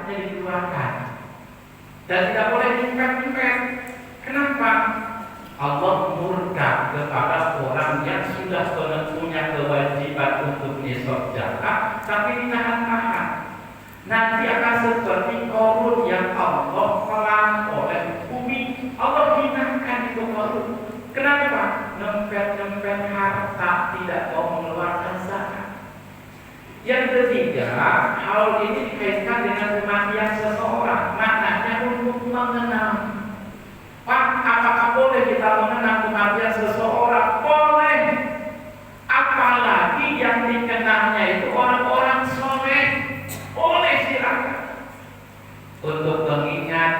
zakatnya dikeluarkan. Dan tidak boleh nyempet-nyempet. Kenapa? Allah murka kepada orang yang sudah punya kewajiban untuk nisab zakat tapi ditahan-tahan. Nanti akan seperti Qarun yang Allah pelan oleh bumi. Allah hinakan itu Qarun. Kenapa? Nempel-nempel harta, tidak mau mengeluarkan zakat. Yang ketiga, hal ini dikaitkan dengan kematian seseorang. Maknanya untuk mengenang. Pak, apakah boleh kita mengenang kematian seseorang? Boleh. Apalagi yang dikenangnya itu orang-orang soleh. Boleh, silakan. Untuk mengingat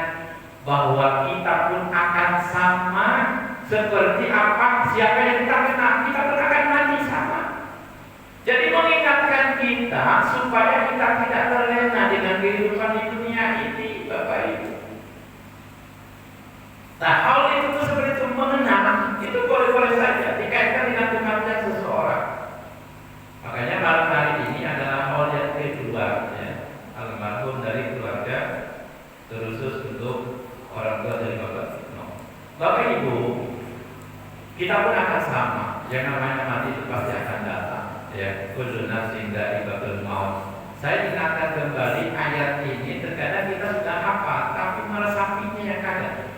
bahwa kita pun akan sama seperti apa siapa yang kita kenal, kita pun akan mati sama. Jadi mengingatkan kita supaya kita tidak terlena dengan kehidupan di dunia ini, Bapak Ibu. Nah, hal itu seperti itu mengenang, itu boleh-boleh saja dikaitkan dengan kematian seseorang. Makanya malam hari ini adalah hal yang kedua, ya, almarhum dari keluarga, terusus untuk orang tua dari Bapak Ibu. Bapak Ibu, kita pun akan sama. Yang namanya mati itu pasti akan datang. Ya, kullu nafsin dha'iqatul maut. Saya ingatkan kembali ayat ini. Terkadang kita sudah hafal, tapi meresapinya yang kadang.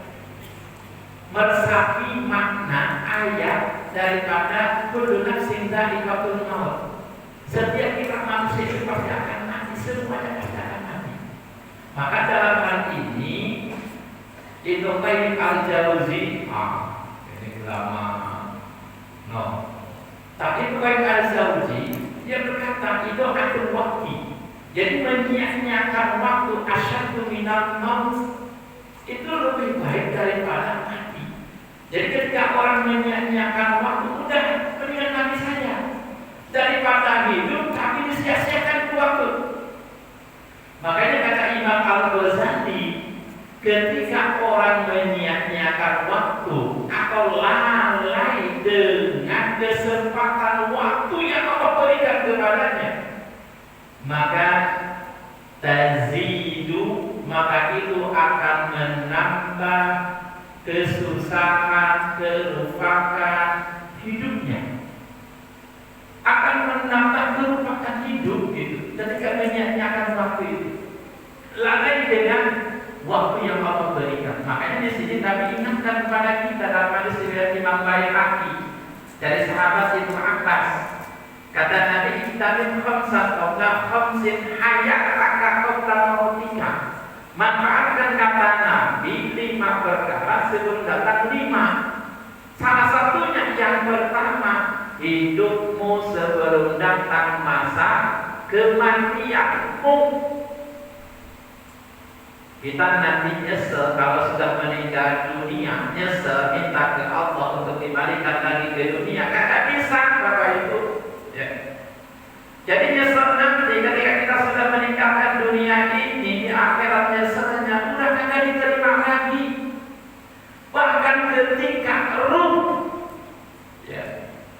Meresapi makna ayat daripada kullu nafsin dha'iqatul maut. Setiap kita manusia itu pasti akan mati, semuanya pasti akan mati. Maka dalam hal ini Ibnu Qayyim al-Jauzi, ini ulama, tapi Qayyim al-Jauzi dia berkata itu akan waktu. Jadi menyia-nyiakan waktu asyaddu minal maut itu lebih baik daripada mati. Jadi ketika orang menyia-nyiakan waktu, udah mendingan mati saja daripada hidup tapi disia-siakan waktu. Makanya kata Imam Al-Ghazali, ketika orang menyia-nyiakan waktu atau lalai dengan kesempatan waktu yang Allah berikan kepadanya, maka tazidu, maka itu akan menambah kesusahan, kerusakan hidupnya, akan menambah kerusakan hidup gitu. Ketika menyia-nyiakan waktu itu, lalai dengan waktu yang Allah berikan. Makanya di sini Nabi ingatkan kepada kita dalam hadis riwayat Imam Baihaqi dari sahabat Ibnu Abbas. Kata Nabi, kita min khamsin hayataka qabla mautika. Manfaatkan kata Nabi 5 perkara sebelum datang 5. Salah satunya yang pertama, hidupmu sebelum datang masa kematianmu. Kita nanti nyesel kalau sudah meninggal dunia, nyesel minta ke Allah untuk dibalikan lagi ke dunia, karena bisa Bapak Ibu. Ya. Jadi nyesel nanti ketika kita sudah meninggalkan dunia ini, di akhirat nyeselnya udah kagak diterima lagi. Bahkan ketika ruh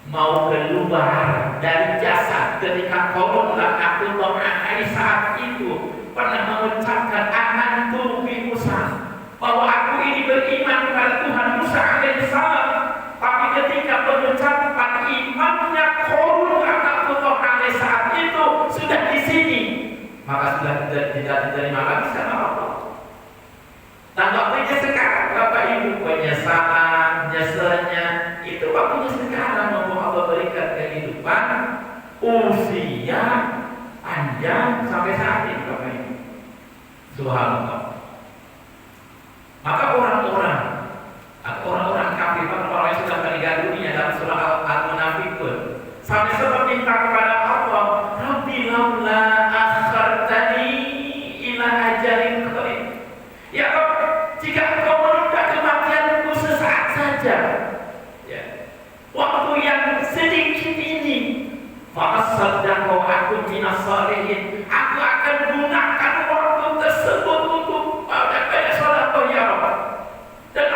mau keluar dari jasad, ketika Qarun laknatullah alaihi saat itu pernah mengucapkan amantu bi Musa, bahwa aku ini beriman kepada Tuhan Musa alaihissalam. Tapi ketika pengucapan imannya Qarun laknatullah alaihi saat itu sudah di sini, maka sudah tidak diterima lagi sama Allah. Dan waktunya sekarang Bapak Ibu, penyesalan, nyeselnya itu waktunya sekarang. Mau Allah berikan kehidupan, usia panjang sampai saat ini Bapak Ibu. Subhanallah. Maka orang-orang kafir, orang yang sudah meninggal dunia dalam surah Al-Munafiqun, sampai sempat minta kepada Allah, Rabbi laula akhartani ila ajalin qarib. Ya Allah, jika Engkau menunda kematianku sesaat saja, ya, waktu yang sedikit ini, fa'asaddaqu aku minas salihin, aku akan gunakan waktu tersebut untuk banyak salat, ya Allah. Dan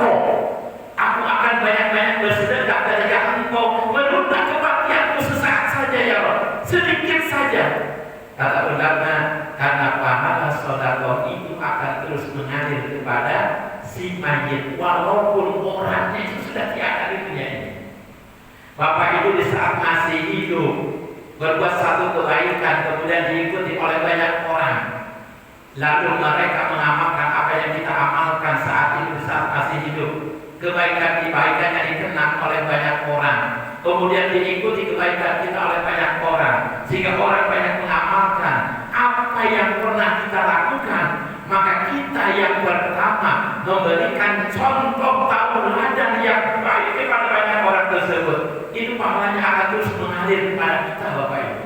sodako. Aku akan banyak-banyak bersedekah ketika engkau menunda kematianku sesaat saja ya Allah, sedikit saja. Kata ulama, karena pahala sodako itu akan terus mengalir kepada si mayit walaupun orangnya itu sudah tiada di dunia ini. Bapak Ibu di saat masih hidup berbuat satu kebaikan kemudian diikuti oleh banyak orang, lalu mereka mengamalkan apa yang kita amalkan saat itu saat masih hidup. Kebaikan-kebaikannya dikenang oleh banyak orang, kemudian diikuti kebaikan kita oleh banyak orang, sehingga orang banyak mengamalkan apa yang pernah kita lakukan. Maka kita yang pertama memberikan contoh tauladan yang baik kepada banyak orang tersebut, itu pahalanya akan terus mengalir kepada kita, Bapak Ibu.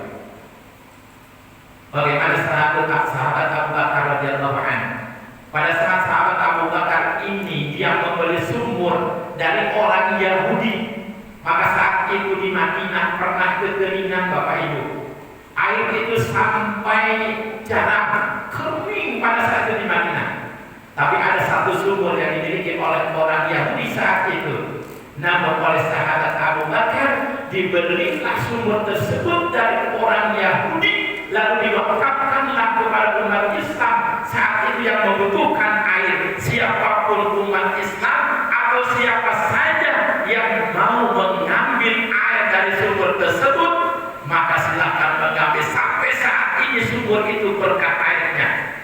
Bagaimana sahabat Abu Bakar radhiyallahu anhu? Pada saat sahabat Abu Bakar ini dia membeli sumur dari orang Yahudi, maka saat itu di Madinah pernah kekeringan, Bapak Ibu. Air itu sampai jarang kering pada saat itu di Madinah. Tapi ada satu sumur yang dimiliki oleh orang Yahudi saat itu. Namun oleh sahabat Abu Bakar diberilah sumur tersebut dari orang Yahudi, lalu diwakafkanlah kepada umat Islam saat itu yang membutuhkan air. Siapapun umat Islam atau siapa saja yang mau mengambil air dari sumur tersebut, maka silakan mengambil. Sampai saat ini sumur itu berkah airnya